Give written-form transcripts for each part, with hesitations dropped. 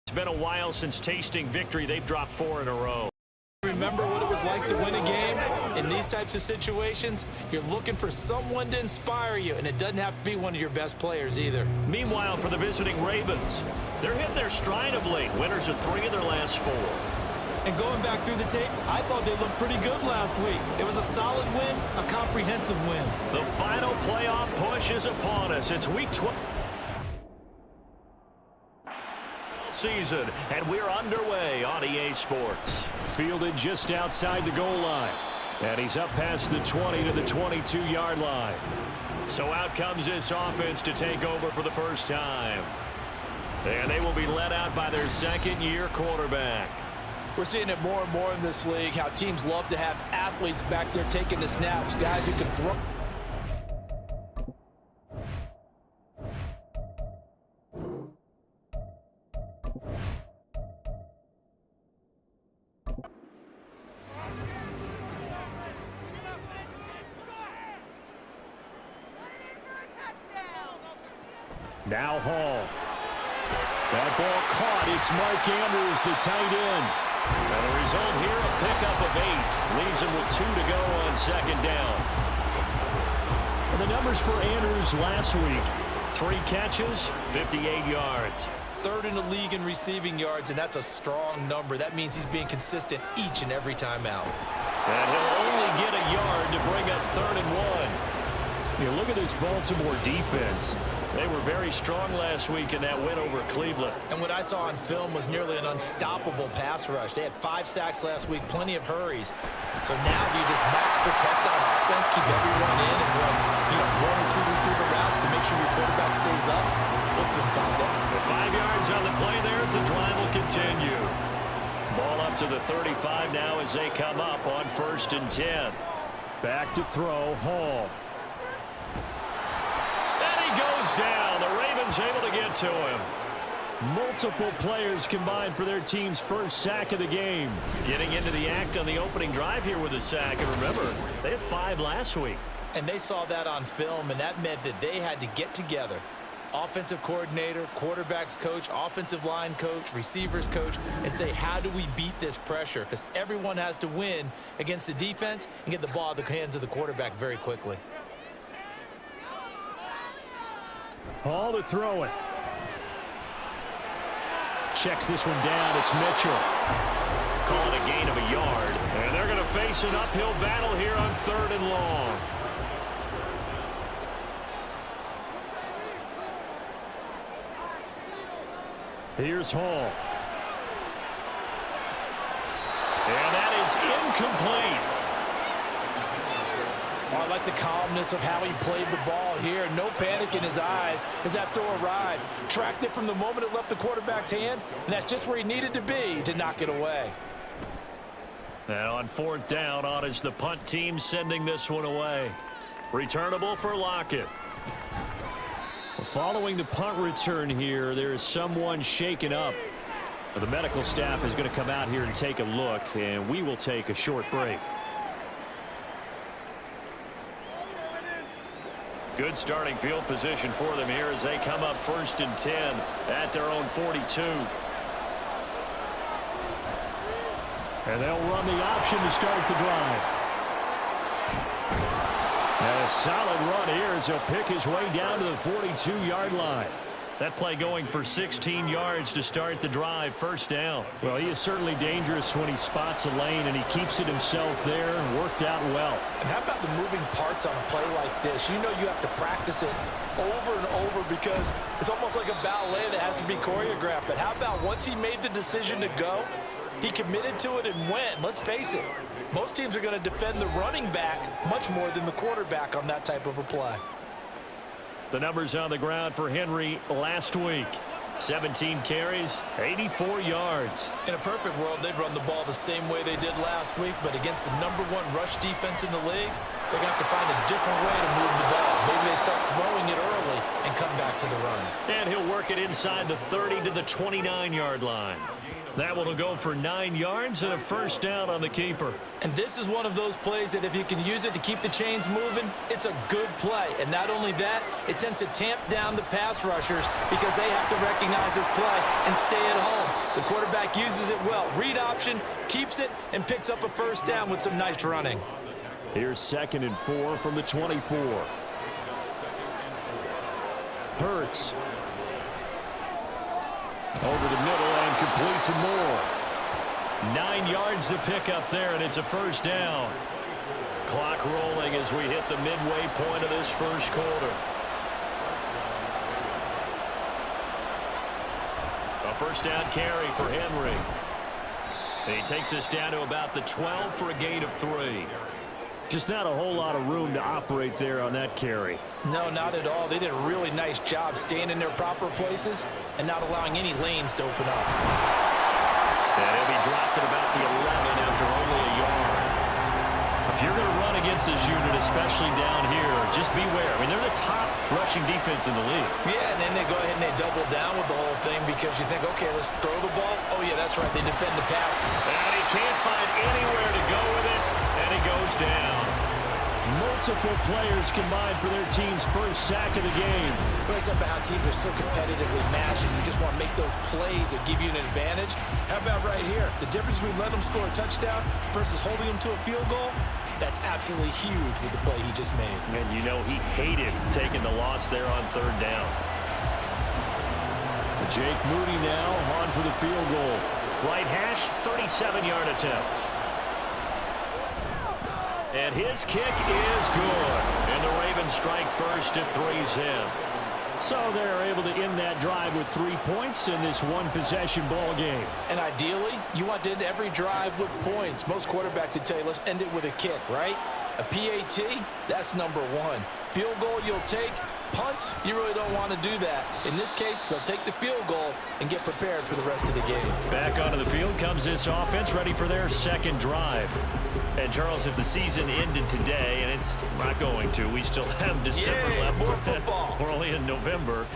It's been a while since tasting victory. They've dropped 4 in a row. Remember what it was like to win a game? In these types of situations, you're looking for someone to inspire you, and it doesn't have to be one of your best players either. Meanwhile, for the visiting Ravens, they're hitting their stride of late. Winners of 3 of their last 4. And going back through the tape, I thought they looked pretty good last week. It was a solid win, a comprehensive win. The final playoff push is upon us. It's week 12 season, and we're underway on EA Sports. Fielded just outside the goal line, and he's up past the 20 to the 22-yard line. So out comes this offense to take over for the first time. And they will be led out by their second-year quarterback. We're seeing it more and more in this league, how teams love to have athletes back there taking the snaps, guys who can throw. Now Hall. That ball caught. It's Mark Andrews, the tight end. And the result here, a pickup of 8. Leaves him with 2 to go on second down. And the numbers for Andrews last week. 3 catches, 58 yards. 3rd in the league in receiving yards, and that's a strong number. That means he's being consistent each and every time out. And he'll only get a yard to bring up 3rd and 1. You look at this Baltimore defense. They were very strong last week in that win over Cleveland. And what I saw on film was nearly an unstoppable pass rush. They had 5 sacks last week, plenty of hurries. So now do you just max protect on offense, keep everyone in, and run 1 or 2 receiver routes to make sure your quarterback stays up? We'll soon find out. The 5 yards on the play there as the drive will continue. Ball up to the 35 now as they come up on 1st and 10. Back to throw, Hall. Goes down. The Ravens able to get to him. Multiple players combined for their team's first sack of the game. Getting into the act on the opening drive here with a sack. And remember, they had 5 last week. And they saw that on film, and that meant that they had to get together. Offensive coordinator, quarterbacks coach, offensive line coach, receivers coach, and say, how do we beat this pressure? Because everyone has to win against the defense and get the ball in the hands of the quarterback very quickly. Hall to throw it. Checks this one down. It's Mitchell. Call it a gain of a yard. And they're going to face an uphill battle here on 3rd and long. Here's Hall. And that is incomplete. I like the calmness of how he played the ball here. No panic in his eyes as that throw arrived. Tracked it from the moment it left the quarterback's hand, and that's just where he needed to be to knock it away. Now on 4th down, on is the punt team sending this one away. Returnable for Lockett. Following the punt return here, there is someone shaken up. The medical staff is going to come out here and take a look, and we will take a short break. Good starting field position for them here as they come up 1st and 10 at their own 42. And they'll run the option to start the drive. And a solid run here as he'll pick his way down to the 42-yard line. That play going for 16 yards to start the drive, 1st down. Well, he is certainly dangerous when he spots a lane, and he keeps it himself there and worked out well. And how about the moving parts on a play like this? You know you have to practice it over and over because it's almost like a ballet that has to be choreographed. But how about once he made the decision to go, he committed to it and went. Let's face it, most teams are going to defend the running back much more than the quarterback on that type of a play. The numbers on the ground for Henry last week. 17 carries, 84 yards. In a perfect world, they'd run the ball the same way they did last week, but against the #1 rush defense in the league, they're going to have to find a different way to move the ball. Maybe they start throwing it early and come back to the run. And he'll work it inside the 30 to the 29-yard line. That one will go for 9 yards and a 1st down on the keeper. And this is one of those plays that if you can use it to keep the chains moving, it's a good play. And not only that, it tends to tamp down the pass rushers because they have to recognize this play and stay at home. The quarterback uses it well. Read option, keeps it, and picks up a first down with some nice running. Here's 2nd and 4 from the 24. Hurts. Over the middle and complete to Moore. 9 yards to pick up there, and it's a first down. Clock rolling as we hit the midway point of this first quarter. A first down carry for Henry. And he takes us down to about the 12 for a gain of 3. Just not a whole lot of room to operate there on that carry. No, not at all. They did a really nice job staying in their proper places and not allowing any lanes to open up. And he'll be dropped at about the 11 after only a yard. If you're going to run against this unit, especially down here, just beware. I mean, they're the top rushing defense in the league. Yeah, and then they go ahead and they double down with the whole thing because you think, okay, let's throw the ball. Oh, yeah, that's right. They defend the pass. And he can't find anywhere to go with it, and he goes down. Multiple players combined for their team's first sack of the game. Well, it's about how teams are so competitively matched, and you just want to make those plays that give you an advantage. How about right here? The difference between letting them score a touchdown versus holding them to a field goal, that's absolutely huge with the play he just made. And you know he hated taking the loss there on 3rd down. Jake Moody now on for the field goal. Right hash, 37-yard attempt. And his kick is good. And the Ravens strike first at 3's in. So they're able to end that drive with 3 points in this one-possession ball game. And ideally, you want to end every drive with points. Most quarterbacks would tell you, let's end it with a kick, right? A PAT, that's number 1. Field goal you'll take. Punts, you really don't want to do that. In this case, they'll take the field goal and get prepared for the rest of the game. Back onto the field comes this offense, ready for their second drive. And, Charles, if the season ended today, and it's not going to, we still have December left. More football. We're only in November.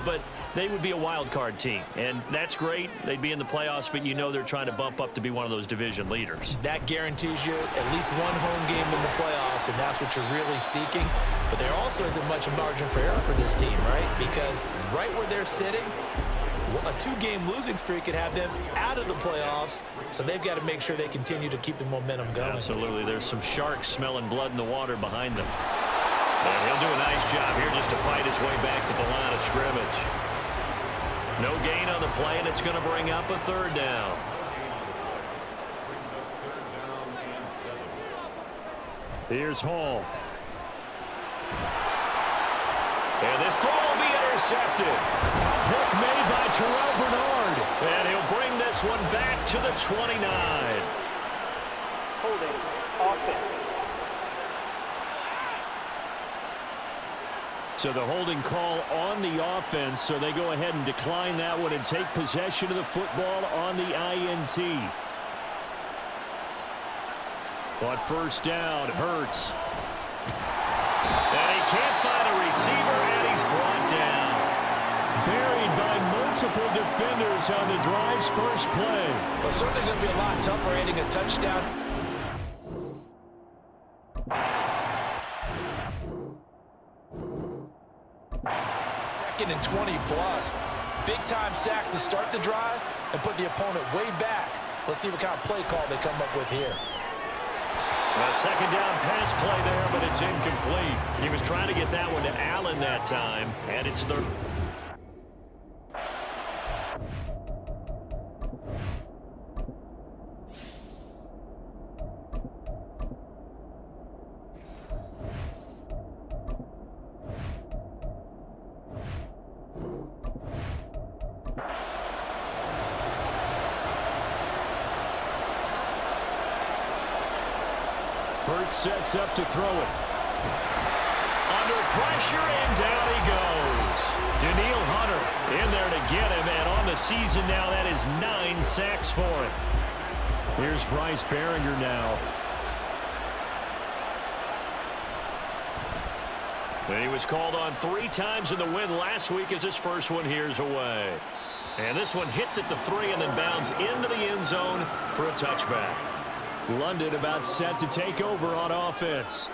But they would be a wild card team. And that's great. They'd be in the playoffs, but you know they're trying to bump up to be one of those division leaders. That guarantees you at least one home game in the playoffs, and that's what you're really seeking. But there also isn't much margin for error for this team, right? Because right where they're sitting, a 2-game losing streak could have them out of the playoffs, so they've got to make sure they continue to keep the momentum going. Absolutely. There's some sharks smelling blood in the water behind them. And he'll do a nice job here just to fight his way back to the line of scrimmage. No gain on the play, and it's going to bring up a 3rd down. Here's Hall. And this throw will be intercepted. Hook made by Terrell Bernard. And he'll bring this one back to the 29. Holding offense. So the holding call on the offense, so they go ahead and decline that one and take possession of the football on the INT. On 1st down, Hurts. And he can't find a receiver, and he's brought down. Buried by multiple defenders on the drive's first play. Well, certainly going to be a lot tougher hitting a touchdown. Second and 20 plus. Big-time sack to start the drive and put the opponent way back. Let's see what kind of play call they come up with here. A 2nd down pass play there, but it's incomplete. He was trying to get that one to Allen that time, and it's 3rd. Hurts sets up to throw it. Under pressure, and down he goes. Danielle Hunter in there to get him, and on the season now, that is 9 sacks for him. Here's Bryce Baringer now. And he was called on 3 times in the win last week as his first one here's away. And this one hits at the 3 and then bounds into the end zone for a touchback. London about set to take over on offense.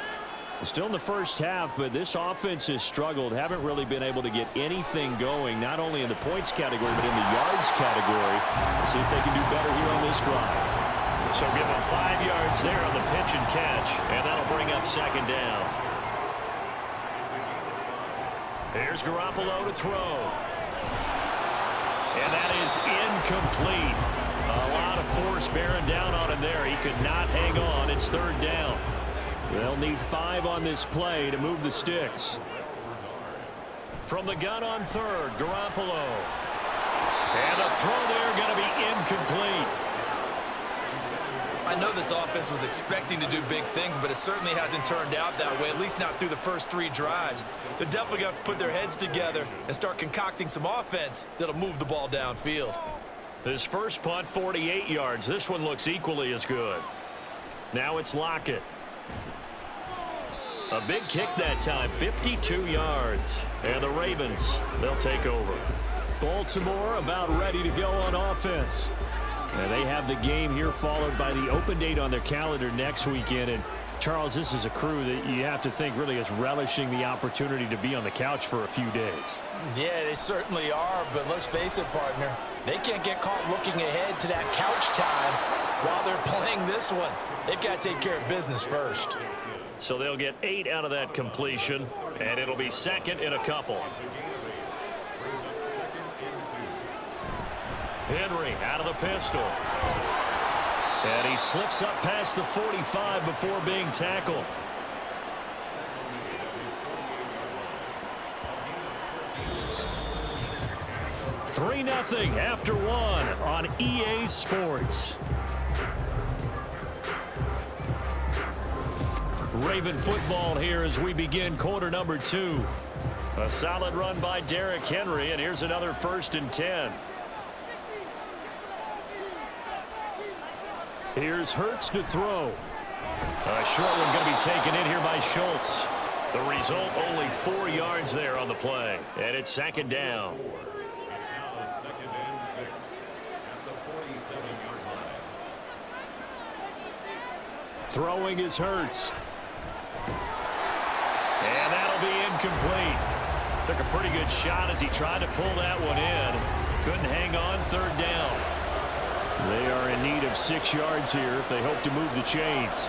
Still in the first half, but this offense has struggled. Haven't really been able to get anything going, not only in the points category, but in the yards category. We'll see if they can do better here on this drive. So give them 5 yards there on the pitch and catch, and that'll bring up second down. Here's Garoppolo to throw. And that is incomplete. A lot of force bearing down on him there. He could not hang on. It's third down. They'll need 5 on this play to move the sticks. From the gun on third, Garoppolo. And the throw there going to be incomplete. I know this offense was expecting to do big things, but it certainly hasn't turned out that way, at least not through the first 3 drives. They're definitely going to have to put their heads together and start concocting some offense that'll move the ball downfield. His first punt, 48 yards. This one looks equally as good. Now it's Lockett. A big kick that time, 52 yards. And the Ravens, they'll take over. Baltimore about ready to go on offense. And they have the game here followed by the open date on their calendar next weekend. And Charles, this is a crew that you have to think really is relishing the opportunity to be on the couch for a few days. Yeah, they certainly are, but let's face it, partner. They can't get caught looking ahead to that couch time while they're playing this one. They've got to take care of business first. So they'll get 8 out of that completion, and it'll be second in a couple. Henry out of the pistol. And he slips up past the 45 before being tackled. Three 3-0 after 1 on EA Sports. Raven football here as we begin quarter number 2. A solid run by Derrick Henry, and here's another 1st and 10. Here's Hurts to throw. A short one going to be taken in here by Schultz. The result, only 4 yards there on the play, and it's second down. Throwing is Hurts. And that'll be incomplete. Took a pretty good shot as he tried to pull that one in. Couldn't hang on, third down. They are in need of 6 yards here if they hope to move the chains.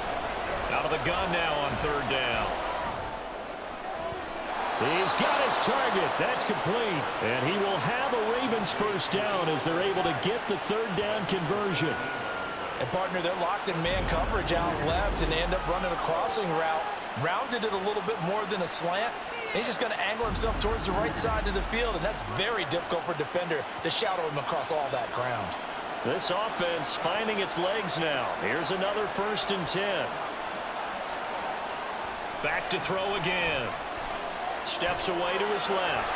Out of the gun now on third down. He's got his target. That's complete. And he will have a Ravens first down as they're able to get the third down conversion. And partner, they're locked in man coverage out left, and they end up running a crossing route. Rounded it a little bit more than a slant. He's just going to angle himself towards the right side of the field, and that's very difficult for a defender to shadow him across all that ground. This offense finding its legs now. Here's another 1st and 10. Back to throw again. Steps away to his left.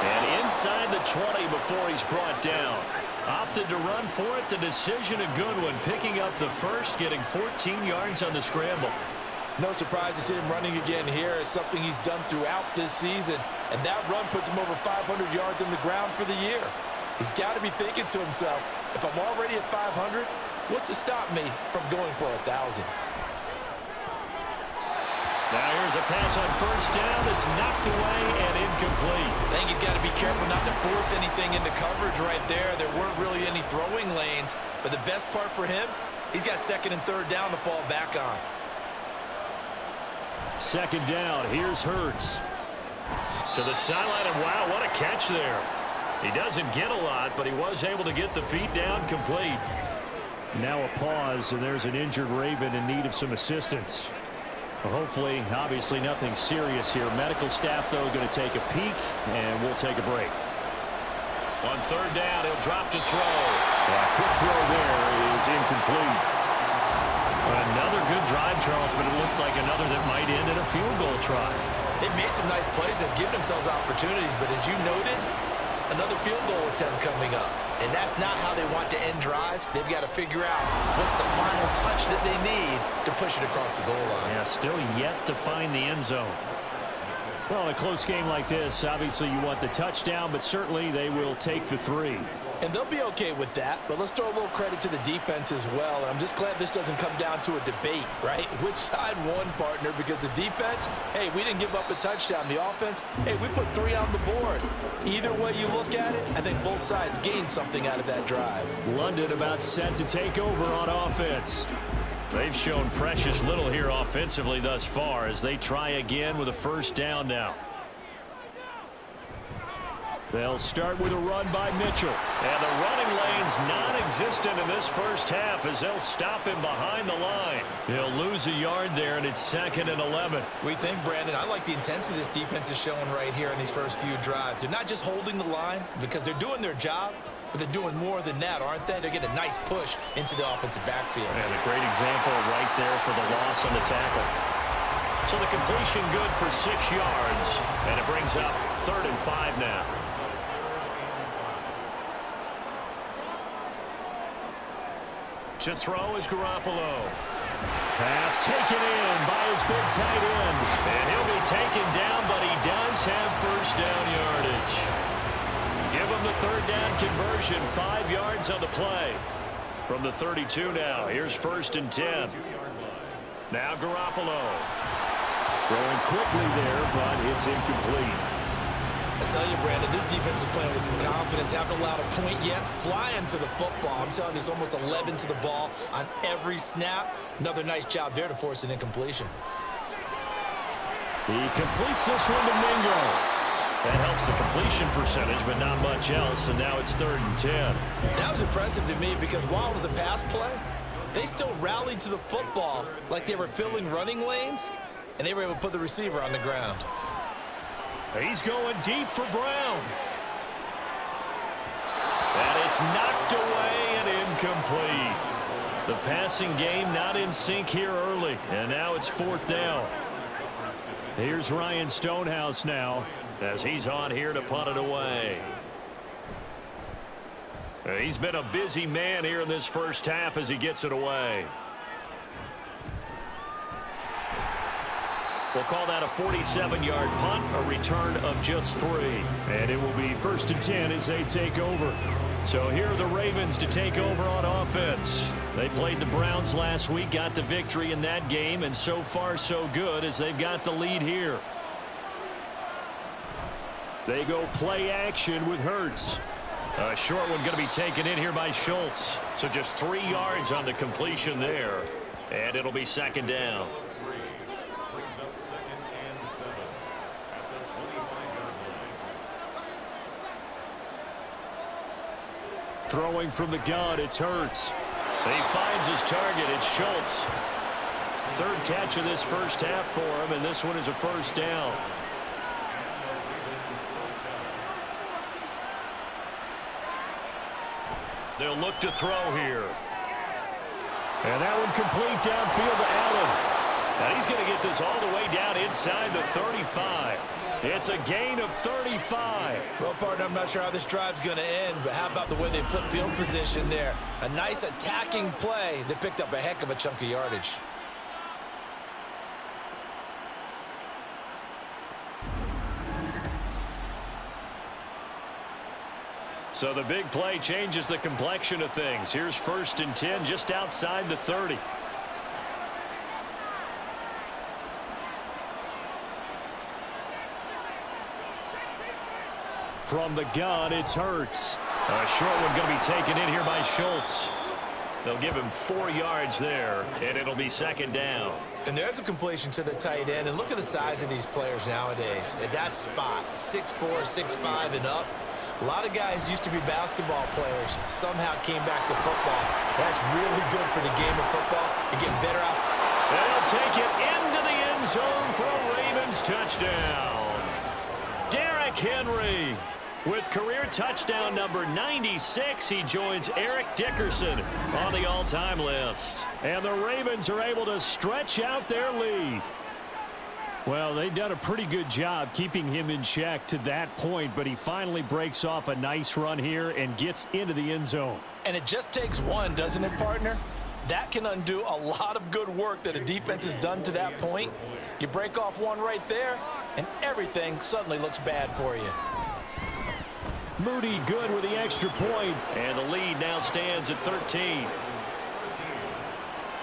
And inside the 20 before he's brought down. Opted to run for it. The decision a good one. Picking up the first, getting 14 yards on the scramble. No surprise to see him running again here. It's something he's done throughout this season. And that run puts him over 500 yards on the ground for the year. He's got to be thinking to himself, if I'm already at 500, what's to stop me from going for 1,000? Now here's a pass on first down. It's knocked away and incomplete. I think he's got to be careful not to force anything into coverage right there. There weren't really any throwing lanes. But the best part for him, he's got 2nd and 3rd down to fall back on. Second down. Here's Hurts. To the sideline, and wow, what a catch there. He doesn't get a lot, but he was able to get the feet down complete. Now a pause, and there's an injured Raven in need of some assistance. Well, hopefully, obviously nothing serious here. Medical staff, though, going to take a peek, and we'll take a break. On third down, he'll drop to throw. A quick throw there is incomplete. Another good drive, Charles, but it looks like another that might end in a field goal try. They've made some nice plays. They've given themselves opportunities, but as you noted, another field goal attempt coming up. And that's not how they want to end drives. They've got to figure out what's the final touch that they need to push it across the goal line. Yeah, still yet to find the end zone. Well, in a close game like this, obviously you want the touchdown, but certainly they will take the 3. And they'll be okay with that, but let's throw a little credit to the defense as well. And I'm just glad this doesn't come down to a debate, right? Which side won, partner? Because the defense, hey, we didn't give up a touchdown. The offense, hey, we put 3 on the board. Either way you look at it, I think both sides gained something out of that drive. London about set to take over on offense. They've shown precious little here offensively thus far as they try again with a first down now. They'll start with a run by Mitchell. And the running lane's non-existent in this first half as they'll stop him behind the line. He'll lose a yard there, and it's 2nd and 11. We think, Brandon, I like the intensity this defense is showing right here in these first few drives. They're not just holding the line because they're doing their job, but they're doing more than that, aren't they? They're getting a nice push into the offensive backfield. And a great example right there for the loss on the tackle. So the completion good for 6 yards, and it brings up 3rd and 5 now. To throw is Garoppolo. Pass taken in by his big tight end. And he'll be taken down, but he does have first down yardage. Give him the 3rd down conversion, 5 yards on the play. From the 32 now, here's 1st and 10. Now Garoppolo. Throwing quickly there, but it's incomplete. I tell you, Brandon, this defense is playing with some confidence. Haven't allowed a point yet. Flying to the football. I'm telling you, it's almost 11 to the ball on every snap. Another nice job there to force an incompletion. He completes this one to Mingo. That helps the completion percentage, but not much else, and now it's 3rd and 10. That was impressive to me because while it was a pass play, they still rallied to the football like they were filling running lanes, and they were able to put the receiver on the ground. He's going deep for Brown. And it's knocked away and incomplete. The passing game not in sync here early, and now it's 4th down. Here's Ryan Stonehouse now as he's on here to punt it away. He's been a busy man here in this first half as he gets it away. We'll call that a 47-yard punt, a return of just 3. And it will be 1st and 10 as they take over. So here are the Ravens to take over on offense. They played the Browns last week, got the victory in that game, and so far so good as they've got the lead here. They go play action with Hurts. A short one going to be taken in here by Schultz. So just 3 yards on the completion there. And it'll be 2nd down. Throwing from the gun, it's Hurts. He finds his target, it's Schultz. 3rd catch of this first half for him, and this one is a first down. They'll look to throw here. And that one complete downfield to Allen. Now he's going to get this all the way down inside the 35. It's a gain of 35. Well, partner, I'm not sure how this drive's going to end, but how about the way they flip field position there? A nice attacking play that picked up a heck of a chunk of yardage. So the big play changes the complexion of things. Here's 1st and 10 just outside the 30. From the gun, it's Hurts. A short one going to be taken in here by Schultz. They'll give him 4 yards there, and it'll be 2nd down. And there's a completion to the tight end. And look at the size of these players nowadays. At that spot, 6'4", 6'5", and up. A lot of guys used to be basketball players, somehow came back to football. That's really good for the game of football. You're getting better out. They'll take it into the end zone for a Ravens touchdown. Derrick Henry with career touchdown number 96. He joins Eric Dickerson on the all-time list. And the Ravens are able to stretch out their lead. Well, they've done a pretty good job keeping him in check to that point, but he finally breaks off a nice run here and gets into the end zone. And it just takes one, doesn't it, partner? That can undo a lot of good work that a defense has done to that point. You break off one right there, and everything suddenly looks bad for you. Moody good with the extra point, and the lead now stands at 13.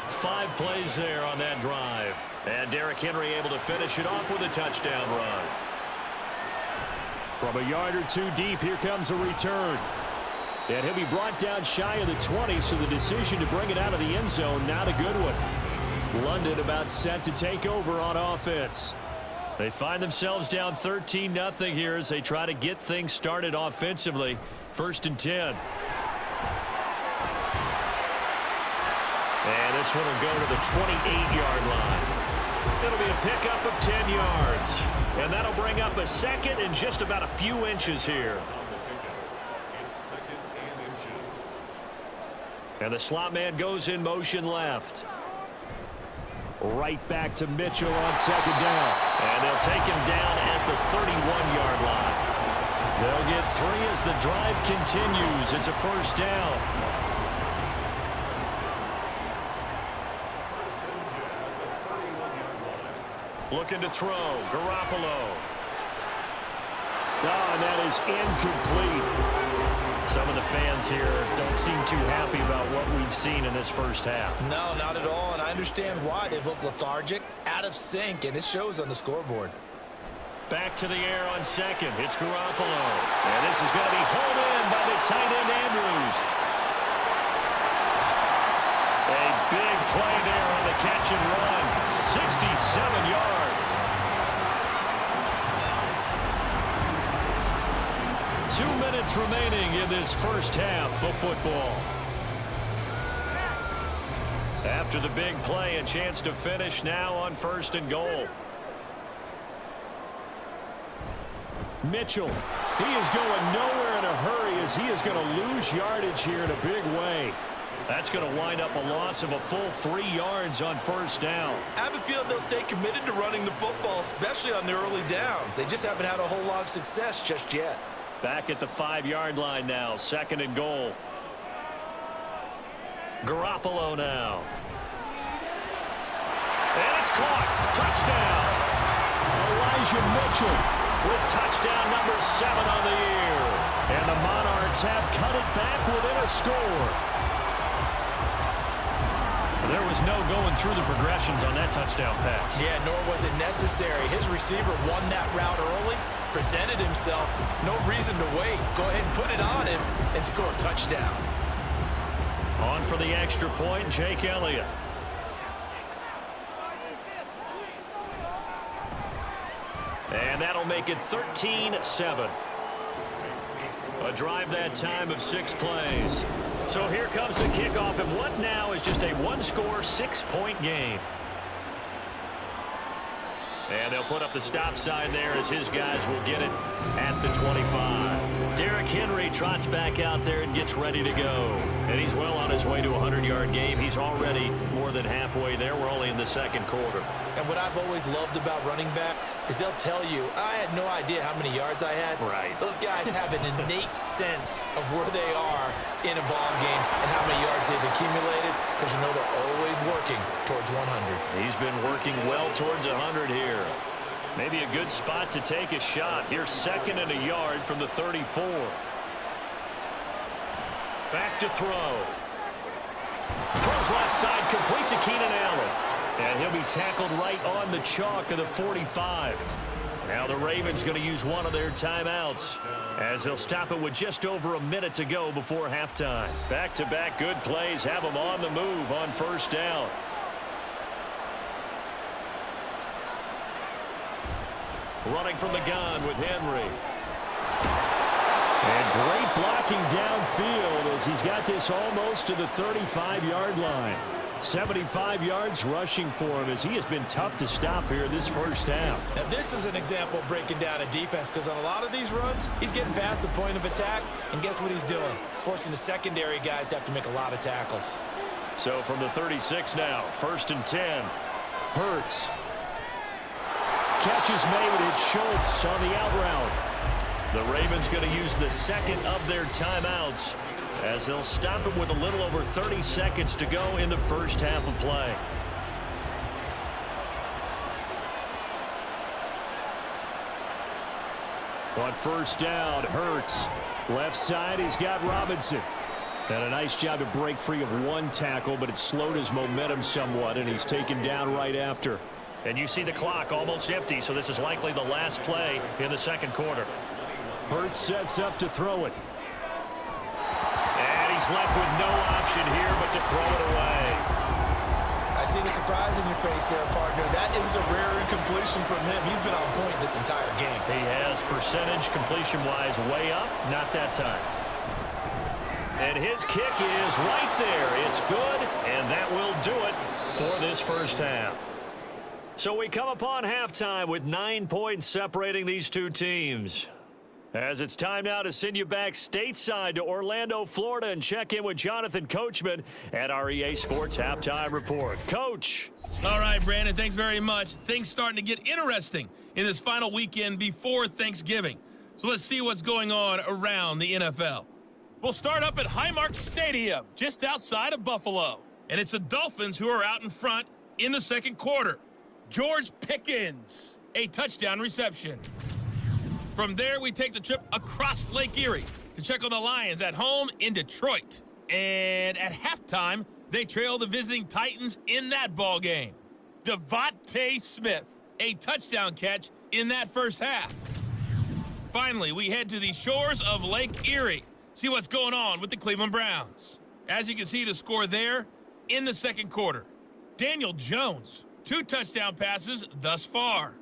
5 plays there on that drive. And Derrick Henry able to finish it off with a touchdown run. From a yard or two deep, here comes a return. And he'll be brought down shy of the 20, so the decision to bring it out of the end zone, not a good one. London about set to take over on offense. They find themselves down 13-0 here as they try to get things started offensively. 1st and 10. And this one will go to the 28-yard line. It'll be a pickup of 10 yards. And that'll bring up a second and just about a few inches here. And the slot man goes in motion left. Right back to Mitchell on 2nd down. And they'll take him down at the 31-yard line. They'll get 3 as the drive continues. It's a 1st down. Looking to throw. Garoppolo. And that is incomplete. Some of the fans here don't seem too happy about what we've seen in this first half. No, not at all, and I understand why. They've looked lethargic, out of sync, and it shows on the scoreboard. Back to the air on 2nd. It's Garoppolo. And this is going to be hauled in by the tight end Andrews. A big play there on the catch and run. 67 yards. 2 minutes remaining in this first half of football. After the big play, a chance to finish now on 1st and goal. Mitchell, he is going nowhere in a hurry as he is going to lose yardage here in a big way. That's going to wind up a loss of a full 3 yards on 1st down. I have a feeling they'll stay committed to running the football, especially on the early downs. They just haven't had a whole lot of success just yet. Back at the 5-yard line now, 2nd and goal. Garoppolo now. And it's caught. Touchdown. Elijah Mitchell with touchdown number 7 on the year. And the Monarchs have cut it back within a score. There was no going through the progressions on that touchdown pass. Yeah, nor was it necessary. His receiver won that route early, presented himself. No reason to wait. Go ahead and put it on him and score a touchdown. On for the extra point, Jake Elliott. And that'll make it 13-7. A drive that time of 6 plays. So here comes the kickoff, and what now is just a 1-score, 6-point game. And they'll put up the stop sign there as his guys will get it at the 25. Derrick Henry trots back out there and gets ready to go. And he's well on his way to a 100-yard game. He's already more than halfway there. We're only in the 2nd quarter. And what I've always loved about running backs is they'll tell you, I had no idea how many yards I had. Right. Those guys have an innate sense of where they are in a ball game and how many yards they've accumulated, because you know they're always working towards 100. He's been working well towards 100 here. Maybe a good spot to take a shot. Here's 2nd and a yard from the 34. Back to throw. Throws left side, complete to Keenan Allen. And he'll be tackled right on the chalk of the 45. Now the Ravens going to use one of their timeouts as they'll stop it with just over a minute to go before halftime. Back-to-back good plays have them on the move on 1st down. Running from the gun with Henry. And great blocking downfield as he's got this almost to the 35-yard line. 75 yards rushing for him as he has been tough to stop here this first half. Now this is an example of breaking down a defense, because on a lot of these runs, he's getting past the point of attack, and guess what he's doing? Forcing the secondary guys to have to make a lot of tackles. So from the 36 now, 1st and 10. Hurts. Catch is made. It's Schultz on the out route. The Ravens going to use the 2nd of their timeouts as they'll stop it with a little over 30 seconds to go in the first half of play. On first down, Hurts. Left side, he's got Robinson. And a nice job to break free of one tackle, but it slowed his momentum somewhat, and he's taken down right after. And you see the clock almost empty, so this is likely the last play in the second quarter. Hurts sets up to throw it. And he's left with no option here but to throw it away. I see the surprise in your face there, partner. That is a rare incompletion from him. He's been on point this entire game. He has percentage completion-wise way up, not that time. And his kick is right there. It's good, and that will do it for this first half. So we come upon halftime with 9 points separating these two teams. As it's time now to send you back stateside to Orlando, Florida, and check in with Jonathan Coachman at our EA Sports Halftime Report. Coach. All right, Brandon, thanks very much. Things starting to get interesting in this final weekend before Thanksgiving. So let's see what's going on around the NFL. We'll start up at Highmark Stadium, just outside of Buffalo. And it's the Dolphins who are out in front in the second quarter. George Pickens, a touchdown reception. From there, we take the trip across Lake Erie to check on the Lions at home in Detroit. And at halftime, they trail the visiting Titans in that ball game. Devontae Smith, a touchdown catch in that first half. Finally, we head to the shores of Lake Erie, see what's going on with the Cleveland Browns. As you can see, the score there in the second quarter. Daniel Jones, 2 touchdown passes thus far.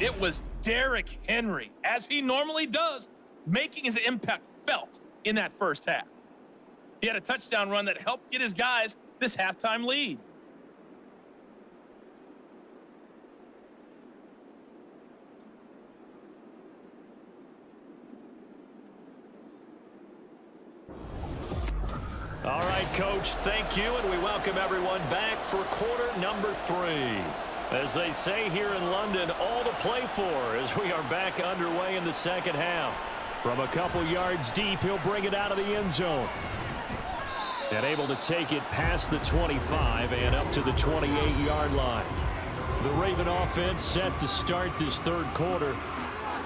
It was Derrick Henry, as he normally does, making his impact felt in that first half. He had a touchdown run that helped get his guys this halftime lead. All right, Coach, thank you, and we welcome everyone back for quarter number 3. As they say here in London, all to play for as we are back underway in the second half. From a couple yards deep, he'll bring it out of the end zone. And able to take it past the 25 and up to the 28-yard line. The Raven offense set to start this third quarter.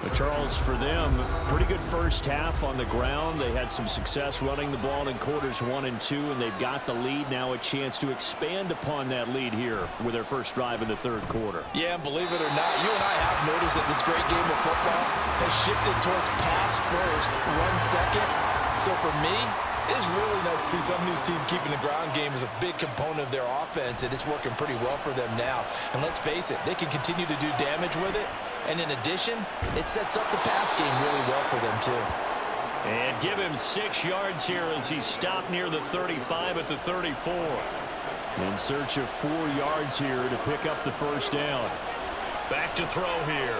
But Charles, for them, pretty good first half on the ground. They had some success running the ball in quarters 1 and 2, and they've got the lead. Now a chance to expand upon that lead here with their first drive in the third quarter. Yeah, and believe it or not, you and I have noticed that this great game of football has shifted towards pass first, run second. So for me, it is really nice to see some of these teams keeping the ground game as a big component of their offense, and it's working pretty well for them now. And let's face it, they can continue to do damage with it. And in addition, it sets up the pass game really well for them, too. And give him 6 yards here as he stopped near the 35 at the 34. In search of 4 yards here to pick up the first down. Back to throw here.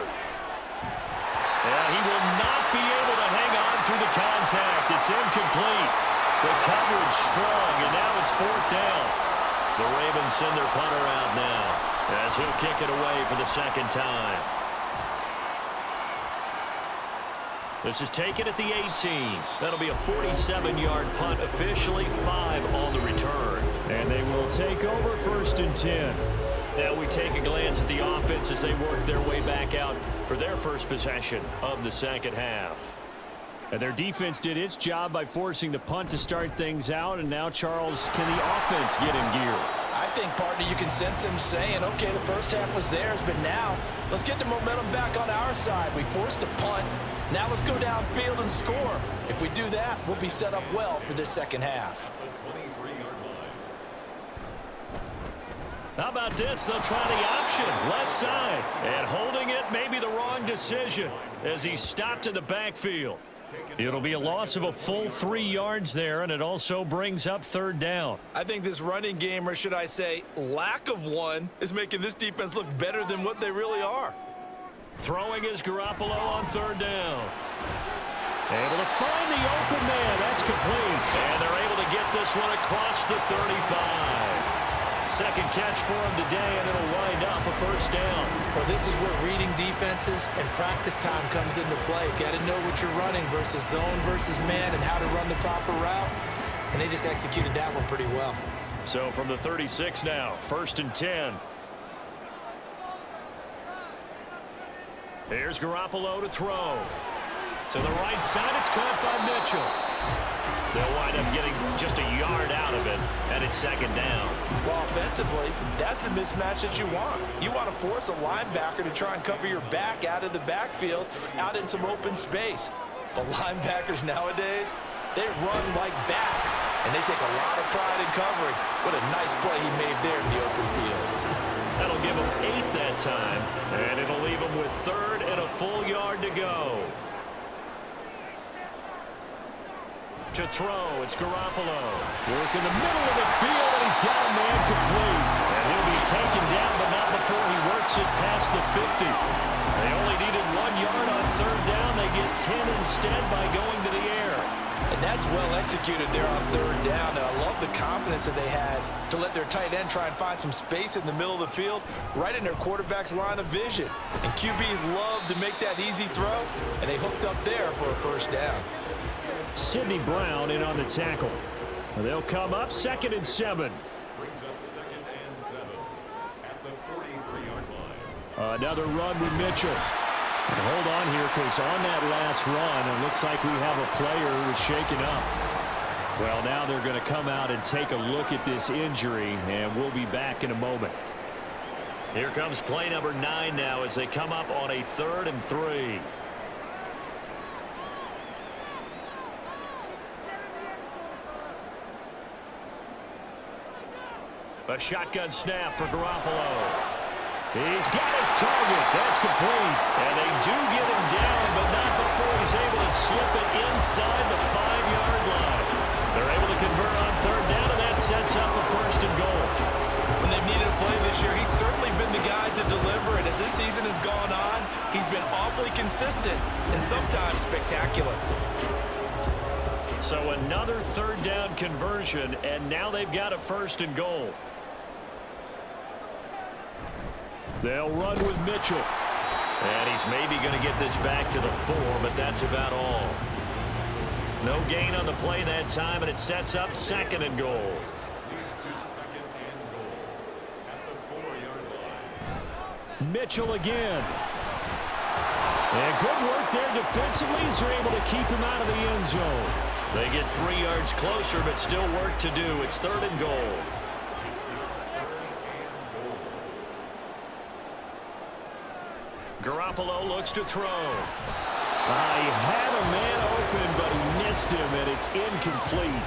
And he will not be able to hang on to the contact. It's incomplete. The coverage strong, and now it's 4th down. The Ravens send their punter out now as he'll kick it away for the second time. This is taken at the 18. That'll be a 47-yard punt, officially 5 on the return. And they will take over 1st and 10. Now we take a glance at the offense as they work their way back out for their first possession of the second half. And their defense did its job by forcing the punt to start things out. And now, Charles, can the offense get in gear? I think, partner, you can sense them saying, okay, the first half was theirs, but now let's get the momentum back on our side. We forced a punt. Now let's go downfield and score. If we do that, we'll be set up well for this second half. How about this? They'll try the option, left side. And holding it may be the wrong decision as he stopped in the backfield. It'll be a loss of a full 3 yards there, and it also brings up 3rd down. I think this running game, or should I say lack of one, is making this defense look better than what they really are. Throwing is Garoppolo on 3rd down. Able to find the open man. That's complete. And they're able to get this one across the 35. Second catch for him today, and it'll wind up a 1st down. Well, this is where reading defenses and practice time comes into play. Got to know what you're running versus zone versus man and how to run the proper route. And they just executed that one pretty well. So from the 36 now, 1st and 10. Here's Garoppolo to throw. To the right side, it's caught by Mitchell. They'll wind up getting just a yard out of it, and it's second down. Well, offensively, that's the mismatch that you want. You want to force a linebacker to try and cover your back out of the backfield, out in some open space. But linebackers nowadays, they run like backs, and they take a lot of pride in covering. What a nice play he made there in the open field. That'll give him 8 that time, and it'll leave him with third and a full yard to go. To throw, it's Garoppolo. Work in the middle of the field, and he's got a man complete. And he'll be taken down, but not before he works it past the 50. They only needed 1 yard on third down. They get 10 instead by going to the air. And that's well executed there on third down. And I love the confidence that they had to let their tight end try and find some space in the middle of the field, right in their quarterback's line of vision. And QBs love to make that easy throw, and they hooked up there for a first down. Sidney Brown in on the tackle. They'll come up 2nd and 7. Brings up 2nd and 7 at the 43-yard line. Another run with Mitchell. Hold on here, because on that last run, it looks like we have a player who was shaken up. Well, now they're going to come out and take a look at this injury, and we'll be back in a moment. Here comes play number 9 now as they come up on a 3rd and 3. A shotgun snap for Garoppolo. He's got his target. That's complete. And they do get him down, but not before he's able to slip it inside the 5-yard line. They're able to convert on third down, and that sets up a 1st and goal. When they've needed a play this year, he's certainly been the guy to deliver it. As this season has gone on, he's been awfully consistent and sometimes spectacular. So another third down conversion, and now they've got a 1st and goal. They'll run with Mitchell. And he's maybe going to get this back to the 4, but that's about all. No gain on the play that time, and it sets up 2nd and goal. Leads to 2nd and goal at the 4-yard line. Mitchell again. And good work there defensively as they're able to keep him out of the end zone. They get 3 yards closer, but still work to do. It's 3rd and goal. Garoppolo looks to throw. He had a man open, but he missed him, and it's incomplete.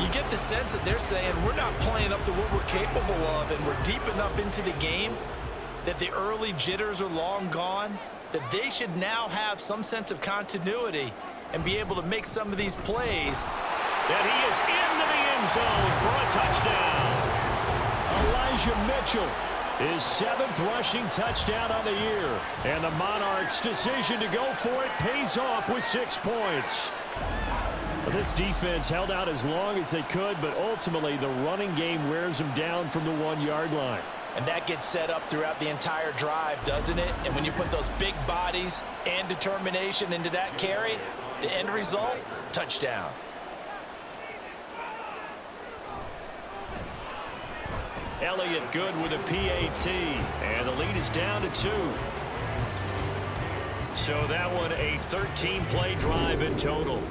You get the sense that they're saying we're not playing up to what we're capable of, and we're deep enough into the game that the early jitters are long gone, that they should now have some sense of continuity and be able to make some of these plays. And he is into the end zone for a touchdown. Elijah Mitchell, his 7th rushing touchdown on the year. And the Monarchs' decision to go for it pays off with 6 points. This defense held out as long as they could, but ultimately the running game wears them down from the 1-yard line. And that gets set up throughout the entire drive, doesn't it? And when you put those big bodies and determination into that carry, the end result, touchdown. Elliott good with a PAT, and the lead is down to 2. So that one a 13-play drive in total.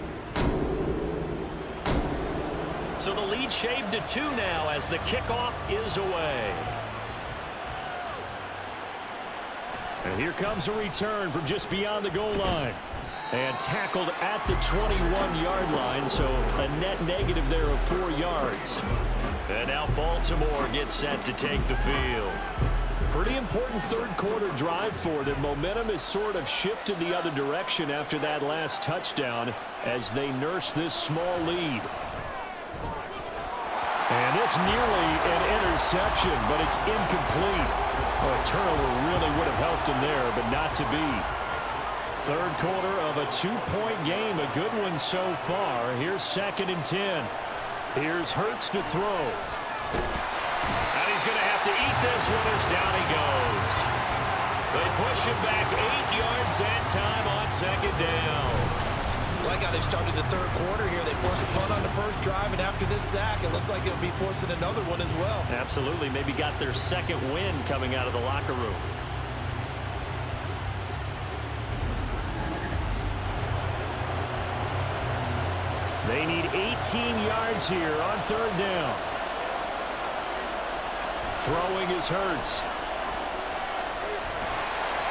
So the lead shaved to 2 now as the kickoff is away. And here comes a return from just beyond the goal line. And tackled at the 21-yard line, so a net negative there of 4 yards. And now Baltimore gets set to take the field. Pretty important third-quarter drive for them. Momentum has sort of shifted the other direction after that last touchdown as they nurse this small lead. And this nearly an interception, but it's incomplete. Well, a turnover really would have helped him there, but not to be. Third quarter of a 2-point game, a good one so far. Here's 2nd and 10. Here's Hurts to throw. And he's going to have to eat this one as down he goes. They push him back 8 yards that time on 2nd down. Like how they've started the third quarter here. They force a punt on the first drive, and after this sack, it looks like they'll be forcing another one as well. Absolutely. Maybe got their 2nd win coming out of the locker room. They need 18 yards here on third down. Throwing is Hurts.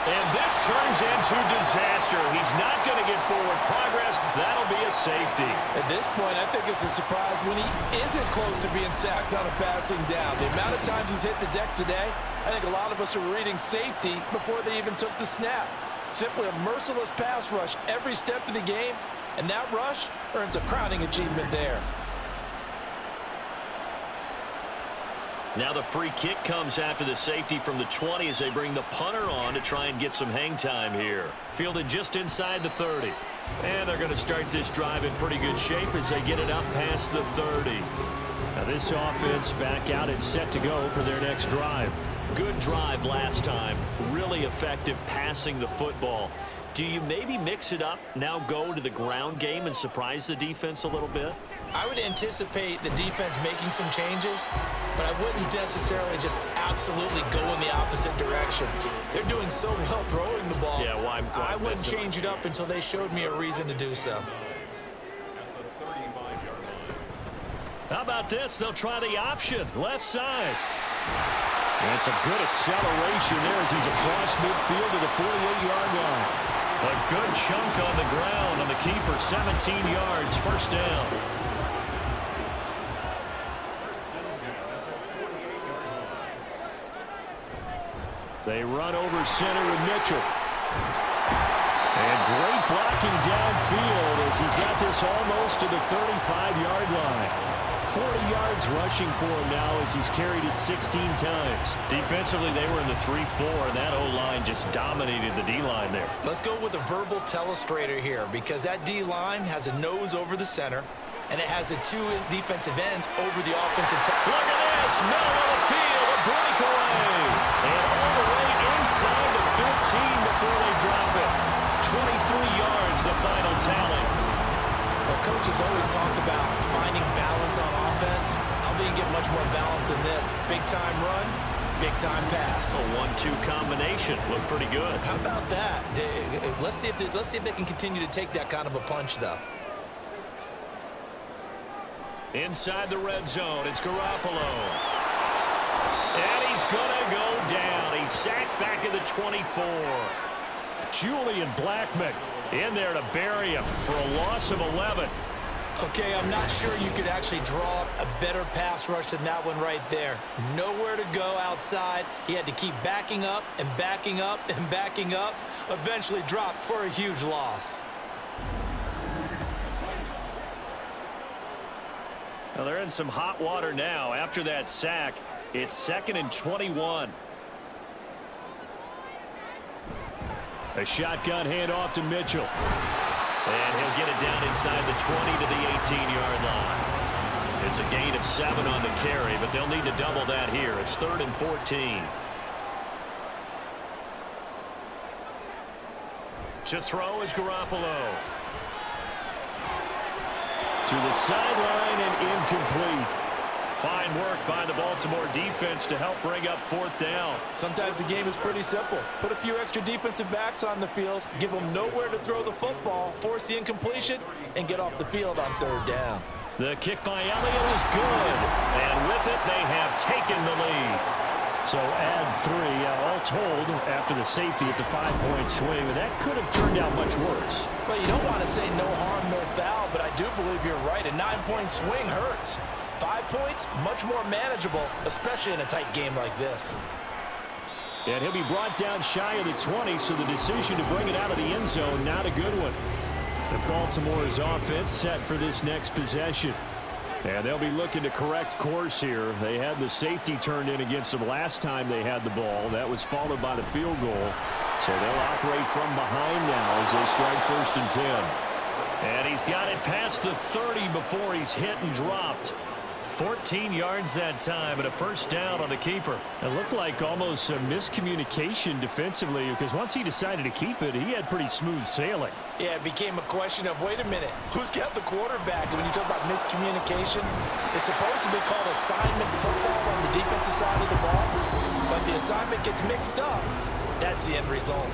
And this turns into disaster. He's not going to get forward progress. That'll be a safety. At this point, I think it's a surprise when he isn't close to being sacked on a passing down. The amount of times he's hit the deck today, I think a lot of us are reading safety before they even took the snap. Simply a merciless pass rush every step of the game, and that rush earns a crowning achievement there. Now the free kick comes after the safety from the 20 as they bring the punter on to try and get some hang time here. Fielded just inside the 30. And they're going to start this drive in pretty good shape as they get it up past the 30. Now this offense back out and set to go for their next drive. Good drive last time. Really effective passing the football. Do you maybe mix it up, now go to the ground game and surprise the defense a little bit? I would anticipate the defense making some changes, but I wouldn't necessarily just absolutely go in the opposite direction. They're doing so well throwing the ball. Yeah, why I wouldn't change it up until they showed me a reason to do so. How about this? They'll try the option. Left side. And it's a good acceleration there as he's across midfield to the 48-yard line. A good chunk on the ground on the keeper. 17 yards. First down. They run over center with Mitchell. And great blocking downfield as he's got this almost to the 35-yard line. 40 yards rushing for him now as he's carried it 16 times. Defensively, they were in the 3-4, and that O-line just dominated the D-line there. Let's go with a verbal telestrator here because that D-line has a nose over the center, and it has a two defensive ends over the offensive tackle. Look at this. Middle of the field. A breakaway. And all the way inside the 15 before they drop it. 23 yards, the final tally. Well, coaches always talk about finding balance on offense. I don't think you get much more balance than this. Big-time run, big-time pass. A 1-2 combination. Looked pretty good. How about that? Let's see if they can continue to take that kind of a punch, though. Inside the red zone, it's Garoppolo. And he's going to go down. He's sacked back at the 24. Julian Blackmon in there to bury him for a loss of 11. Okay, I'm not sure you could actually draw a better pass rush than that one right there. Nowhere to go outside. He had to keep backing up and backing up and backing up. Eventually dropped for a huge loss. Well, they're in some hot water now. After that sack, it's 2nd and 21. A shotgun handoff to Mitchell. And he'll get it down inside the 20 to the 18-yard line. It's a gain of 7 on the carry, but they'll need to double that here. It's 3rd and 14. To throw is Garoppolo. To the sideline and incomplete. Fine work by the Baltimore defense to help bring up 4th down. Sometimes the game is pretty simple. Put a few extra defensive backs on the field, give them nowhere to throw the football, force the incompletion, and get off the field on 3rd down. The kick by Elliott is good. And with it, they have taken the lead. So add 3. All told, after the safety, it's a 5-point swing, and that could have turned out much worse. Well, you don't want to say no harm, no foul, but I do believe you're right. A 9-point swing hurts. 5 points, much more manageable, especially in a tight game like this. And he'll be brought down shy of the 20, so the decision to bring it out of the end zone, not a good one. The Baltimore's offense set for this next possession. And they'll be looking to correct course here. They had the safety turned in against them last time they had the ball. That was followed by the field goal. So they'll operate from behind now as they strike 1st and 10. And he's got it past the 30 before he's hit and dropped. 14 yards that time and a 1st down on the keeper. It looked like almost a miscommunication defensively because once he decided to keep it, he had pretty smooth sailing. Yeah, it became a question of, wait a minute, who's got the quarterback? And when you talk about miscommunication, it's supposed to be called assignment football on the defensive side of the ball. But the assignment gets mixed up. That's the end result.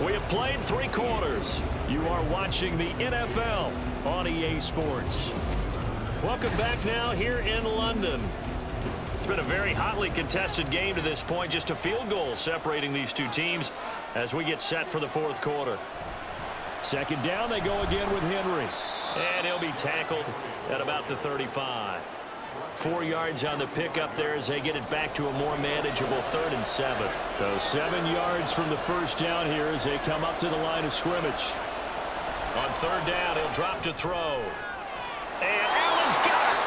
We have played 3 quarters. You are watching the NFL on EA Sports. Welcome back now here in London. It's been a very hotly contested game to this point. Just a field goal separating these two teams as we get set for the 4th quarter. Second down, they go again with Henry. And he'll be tackled at about the 35. 4 yards on the pickup there as they get it back to a more manageable 3rd and 7. So 7 yards from the first down here as they come up to the line of scrimmage. On 3rd down, he'll drop to throw. And Allen's got it.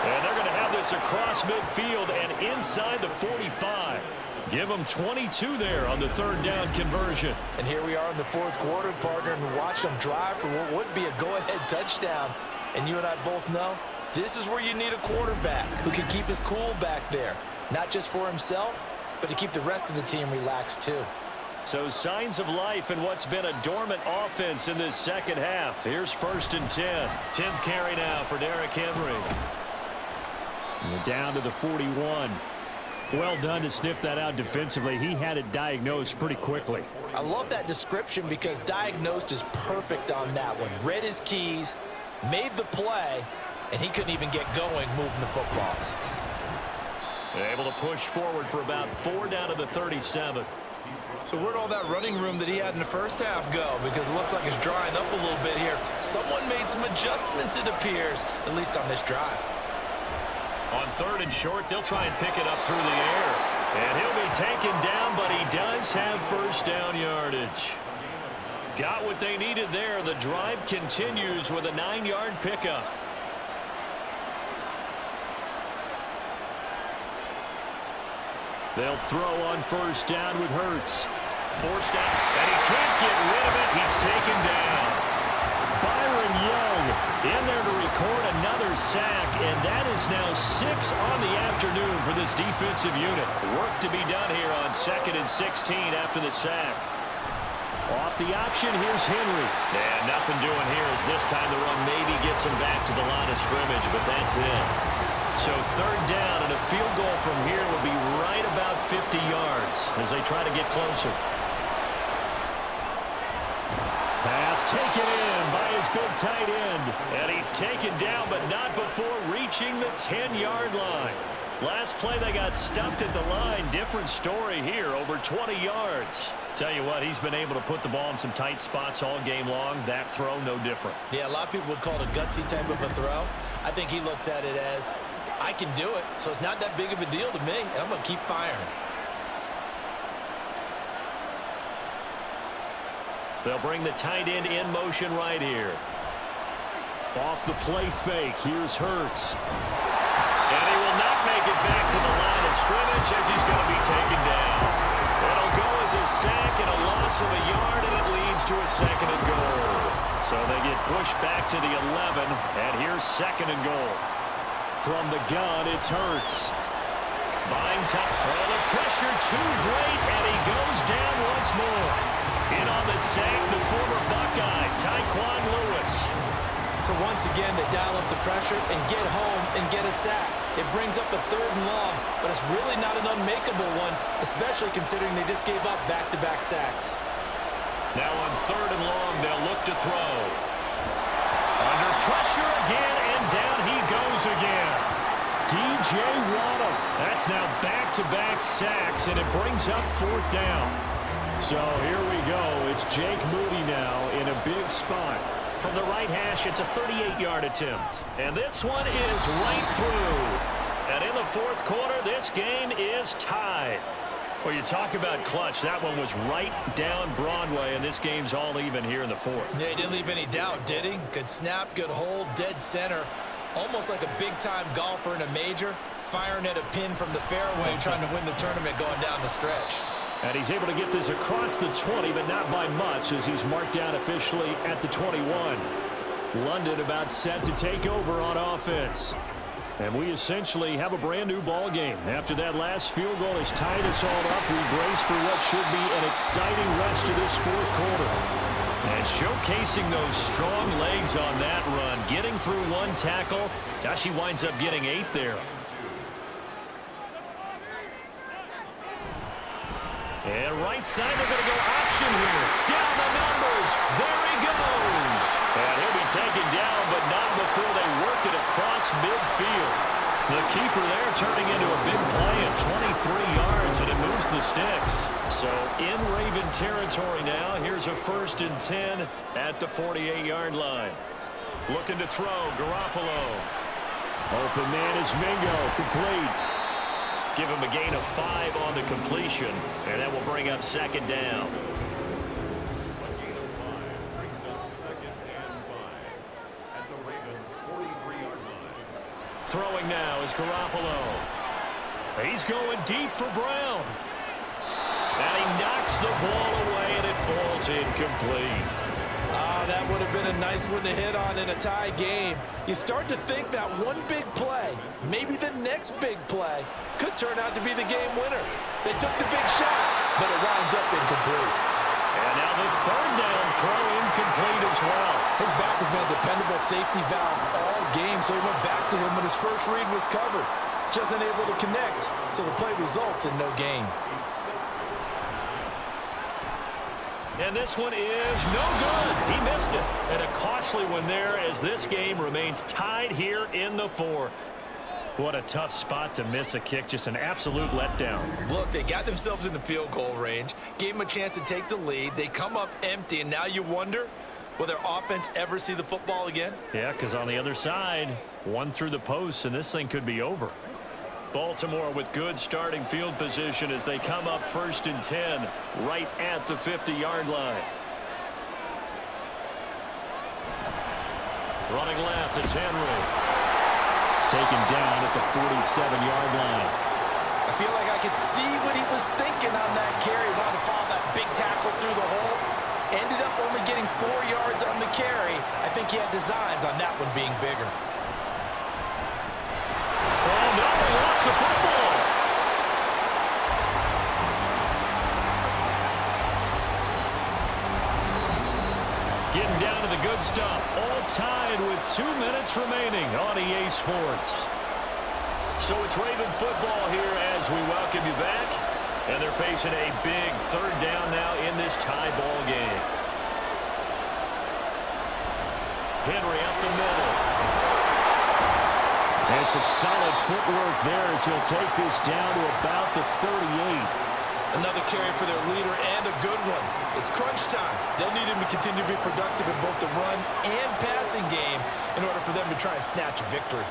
And they're going to have this across midfield and inside the 45. Give them 22 there on the 3rd down conversion. And here we are in the 4th quarter, partner, and watch them drive for what would be a go-ahead touchdown. And you and I both know this is where you need a quarterback who can keep his cool back there. Not just for himself, but to keep the rest of the team relaxed too. So signs of life in what's been a dormant offense in this second half. Here's 1st and 10. 10th carry now for Derrick Henry. And we're down to the 41. Well done to sniff that out defensively. He had it diagnosed pretty quickly. I love that description because diagnosed is perfect on that one. Read his keys, made the play, and he couldn't even get going moving the football. Able to push forward for about 4 down to the 37. So where'd all that running room that he had in the first half go? Because it looks like it's drying up a little bit here. Someone made some adjustments, it appears, at least on this drive. On 3rd and short, they'll try and pick it up through the air. And he'll be taken down, but he does have 1st down yardage. Got what they needed there. The drive continues with a 9-yard pickup. They'll throw on 1st down with Hurts. Forced out, and he can't get rid of it. He's taken down. Byron Young in there to record another sack, and that is now 6 on the afternoon for this defensive unit. Work to be done here on 2nd and 16 after the sack. Off the option, here's Henry. And nothing doing here as this time the run maybe gets him back to the line of scrimmage, but that's it. So 3rd down and a field goal from here will be right about 50 yards as they try to get closer. Pass taken in by his big tight end. And he's taken down, but not before reaching the 10-yard line. Last play, they got stuffed at the line. Different story here, over 20 yards. Tell you what, he's been able to put the ball in some tight spots all game long. That throw, no different. Yeah, a lot of people would call it a gutsy type of a throw. I think he looks at it as, I can do it, so it's not that big of a deal to me, and I'm going to keep firing. They'll bring the tight end in motion right here. Off the play fake, here's Hurts. And he will not make it back to the line of scrimmage as he's going to be taken down. It'll go as a sack and a loss of a yard, and it leads to a 2nd and goal. So they get pushed back to the 11, and here's 2nd and goal. From the gun, it's Hurts. Buying time. Oh, the pressure too great, and he goes down once more. In on the sack, the former Buckeye, Tyquan Lewis. So once again, they dial up the pressure and get home and get a sack. It brings up a 3rd and long, but it's really not an unmakeable one, especially considering they just gave up back-to-back sacks. Now on 3rd and long, they'll look to throw. Under pressure again, and down he goes again. D.J. Waddle. That's now back-to-back sacks, and it brings up 4th down. So here we go. It's Jake Moody now in a big spot. From the right hash, it's a 38-yard attempt. And this one is right through. And in the 4th quarter, this game is tied. Well, you talk about clutch. That one was right down Broadway, and this game's all even here in the 4th. Yeah, he didn't leave any doubt, did he? Good snap, good hold, dead center. Almost like a big-time golfer in a major, firing at a pin from the fairway, trying to win the tournament going down the stretch. And he's able to get this across the 20, but not by much as he's marked down officially at the 21. London about set to take over on offense. And we essentially have a brand new ball game. After that last field goal has tied us all up, we brace for what should be an exciting rest of this 4th quarter. And showcasing those strong legs on that run, getting through 1 tackle. Gosh, he winds up getting 8 there. And right side, they're going to go option here. Down the numbers. There he goes. And he'll be taken down, but not before they work it across midfield. The keeper there turning into a big play of 23 yards, and it moves the sticks. So in Raven territory now, here's a 1st and 10 at the 48-yard line. Looking to throw, Garoppolo. Open man is Mingo, complete. Give him a gain of 5 on the completion, and that will bring up 2nd down. A gain of 5 brings up 2nd and 5 at the Ravens' 43-yard line. Throwing now is Garoppolo. He's going deep for Brown. And he knocks the ball away, and it falls incomplete. That would have been a nice one to hit on in a tie game. You start to think that one big play, maybe the next big play, could turn out to be the game winner. They took the big shot, but it winds up incomplete. And now the 3rd down throw incomplete as well. His back has been a dependable safety valve all game, so he went back to him when his first read was covered. Just unable to connect, so the play results in no gain. And this one is no good. He missed it. And a costly one there as this game remains tied here in the 4th. What a tough spot to miss a kick. Just an absolute letdown. Look, they got themselves in the field goal range, gave them a chance to take the lead. They come up empty, and now you wonder, will their offense ever see the football again? Yeah, because on the other side, one through the post, and this thing could be over. Baltimore with good starting field position as they come up 1st and 10 right at the 50-yard line. Running left, it's Henry. Taken down at the 47-yard line. I feel like I could see what he was thinking on that carry. Wanted to follow that big tackle through the hole. Ended up only getting 4 yards on the carry. I think he had designs on that one being bigger. Oh, no, he lost the football. Getting down to the good stuff. All tied with 2 minutes remaining on EA Sports. So it's Raven football here as we welcome you back. And they're facing a big 3rd down now in this tie ball game. Henry up the middle. And some solid footwork there as he'll take this down to about the 38. Another carry for their leader and a good one. It's crunch time. They'll need him to continue to be productive in both the run and passing game in order for them to try and snatch a victory.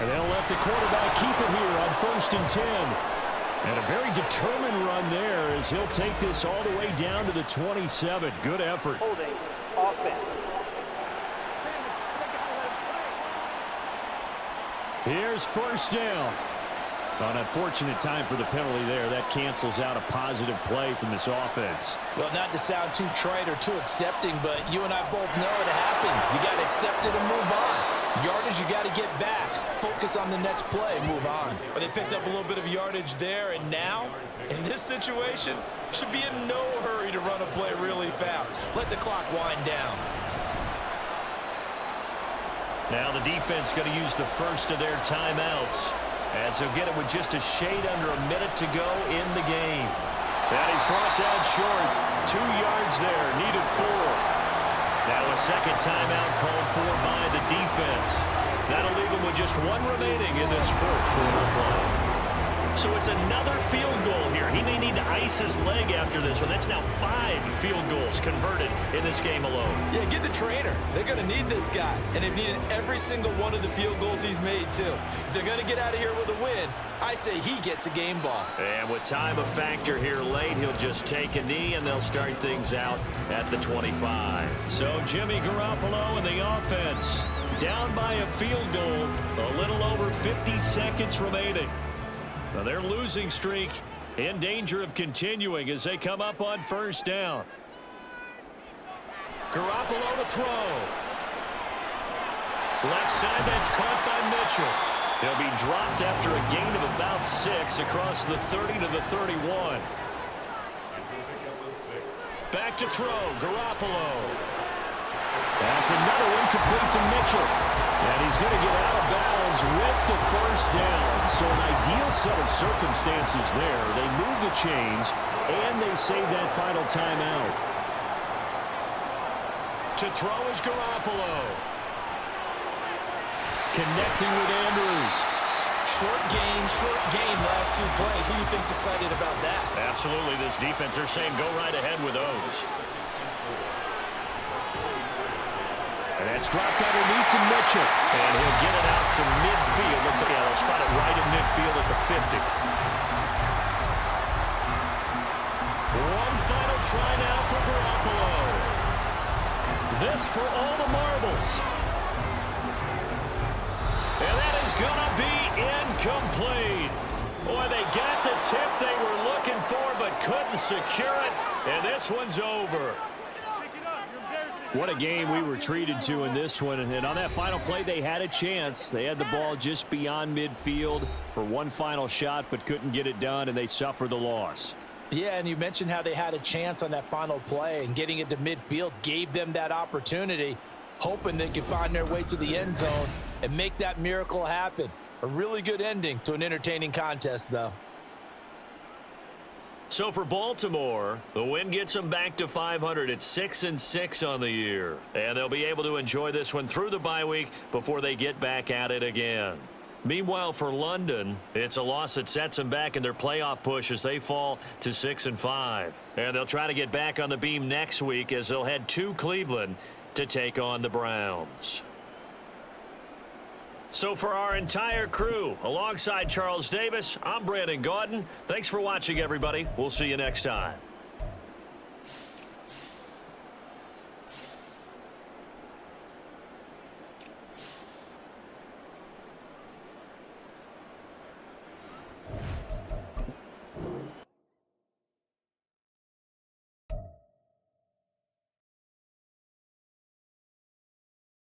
And they'll let the quarterback keep it here on 1st and 10. And a very determined run there as he'll take this all the way down to the 27. Good effort. Holding offense. Here's 1st down. An unfortunate time for the penalty there. That cancels out a positive play from this offense. Well, not to sound too trite or too accepting, but you and I both know it happens. You got to accept it and move on. Yardage, you got to get back. Focus on the next play, move on. But they picked up a little bit of yardage there, and now, in this situation, should be in no hurry to run a play really fast. Let the clock wind down. Now the defense going to use the first of their timeouts as he'll get it with just a shade under a minute to go in the game. That is brought down short. 2 yards there, needed 4. Now a second timeout called for by the defense. That'll leave him with just 1 remaining in this 4th quarter play. So it's another field goal here. He may need to ice his leg after this one. That's now 5 field goals converted in this game alone. Yeah, get the trainer. They're going to need this guy. And they've needed every single one of the field goals he's made, too. If they're going to get out of here with a win, I say he gets a game ball. And with time a factor here late, he'll just take a knee, and they'll start things out at the 25. So Jimmy Garoppolo and the offense down by a field goal. A little over 50 seconds remaining. Now their losing streak in danger of continuing as they come up on 1st down. Garoppolo to throw. Left side, that's caught by Mitchell. He'll be dropped after a gain of about 6 across the 30 to the 31. Back to throw, Garoppolo. That's another incomplete to Mitchell. And he's going to get out of bounds with the 1st down. So an ideal set of circumstances there. They move the chains, and they save that final timeout. To throw is Garoppolo. Connecting with Andrews. Short game last 2 plays. Who do you think's excited about that? Absolutely, this defense, they're saying go right ahead with those. And that's dropped underneath to Mitchell. And he'll get it out to midfield. Let's see, they'll spot it right at midfield at the 50. One final try now for Garoppolo. This for all the marbles. And that is going to be incomplete. Boy, they got the tip they were looking for but couldn't secure it. And this one's over. What a game we were treated to in this one. And on that final play, they had a chance. They had the ball just beyond midfield for one final shot but couldn't get it done, and they suffered the loss. Yeah, and you mentioned how they had a chance on that final play, and getting it to midfield gave them that opportunity, hoping they could find their way to the end zone and make that miracle happen. A really good ending to an entertaining contest, though. So for Baltimore, the win gets them back to 500 at 6-6 on the year. And they'll be able to enjoy this one through the bye week before they get back at it again. Meanwhile, for London, it's a loss that sets them back in their playoff push as they fall to 6-5. And they'll try to get back on the beam next week as they'll head to Cleveland to take on the Browns. So for our entire crew, alongside Charles Davis, I'm Brandon Gaudin. Thanks for watching, everybody. We'll see you next time.